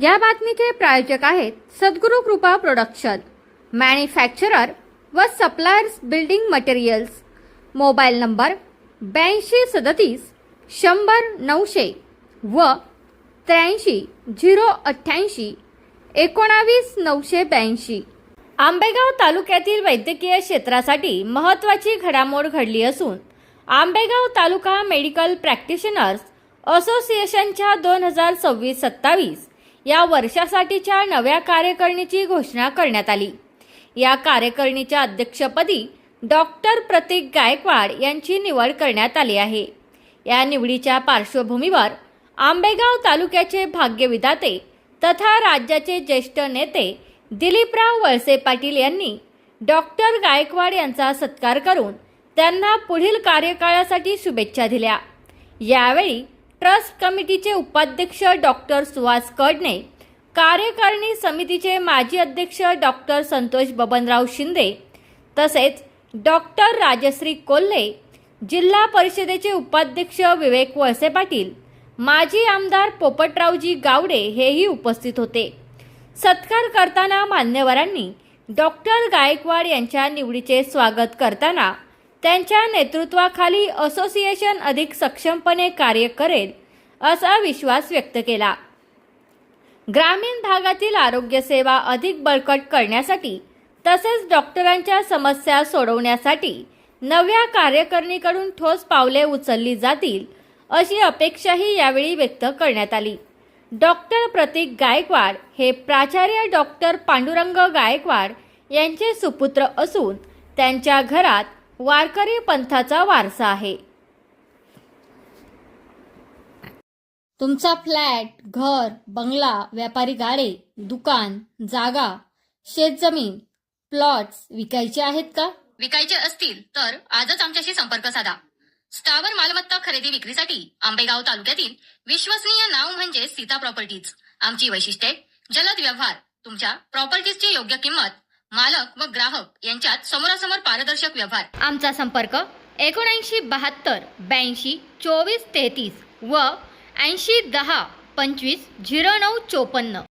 या बातमीचे प्रायोजक आहेत सद्गुरू कृपा प्रोडक्शन, मॅन्युफॅक्चरर व suppliers building materials. Mobile number 8237 100 900 व 83 088 19 982. आंबेगाव तालुक्यातील वैद्यकीय क्षेत्रासाठी महत्त्वाची घडामोड घडली असून आंबेगाव तालुका मेडिकल प्रॅक्टिशनर्स असोसिएशनच्या 2026-27 या वर्षासाठीच्या नव्या कार्यकारिणीची घोषणा करण्यात आली. या कार्यकारिणीच्या अध्यक्षपदी डॉक्टर प्रतीक गायकवाड यांची निवड करण्यात आली आहे. या निवडीच्या पार्श्वभूमीवर आंबेगाव तालुक्याचे भाग्यविधाते तथा राज्याचे ज्येष्ठ नेते दिलीपराव वळसे पाटील यांनी डॉक्टर गायकवाड यांचा सत्कार करून त्यांना पुढील कार्यकाळासाठी शुभेच्छा दिल्या. यावेळी ट्रस्ट कमिटीचे उपाध्यक्ष डॉक्टर सुहास कडणे, कार्यकारिणी समितीचे माजी अध्यक्ष डॉक्टर संतोष बबनराव शिंदे तसेच डॉक्टर राजश्री कोल्हे, जिल्हा परिषदेचे उपाध्यक्ष विवेक वळसे पाटील, माजी आमदार पोपटरावजी गावडे हेही उपस्थित होते. सत्कार करताना मान्यवरांनी डॉक्टर गायकवाड यांच्या निवडीचे स्वागत करताना त्यांच्या नेतृत्वाखाली असोसिएशन अधिक सक्षमपणे कार्य करेल असा विश्वास व्यक्त केला. ग्रामीण भागातील आरोग्य सेवा अधिक बळकट करण्यासाठी तसेच डॉक्टरांच्या समस्या सोडवण्यासाठी नव्या कार्यकारिणीकडून ठोस पावले उचलली जातील अशी अपेक्षाही यावेळी व्यक्त करण्यात आली. डॉक्टर प्रतीक गायकवाड हे प्राचार्य डॉक्टर पांडुरंग गायकवाड यांचे सुपुत्र असून त्यांच्या घरात वारकरी पंथाचा वारसा आहे. तुमचा फ्लॅट, घर, बंगला, व्यापारी गाडे, दुकान, जागा, शेतजमीन, प्लॉट्स विकायचे आहेत का? विकायचे असतील तर आजच आमच्याशी संपर्क साधा. स्थावर मालमत्ता खरेदी विक्रीसाठी आंबेगाव तालुक्यातील विश्वसनीय नाव म्हणजे सीता प्रॉपर्टीज. आमची वैशिष्ट्ये: जलद व्यवहार, तुमच्या प्रॉपर्टीजची योग्य किंमत, मालक व ग्राहक यांच्यात समोरासमोर पारदर्शक व्यवहार. आमचा संपर्क 7972 82 24 33 व 80 10 25 09 54.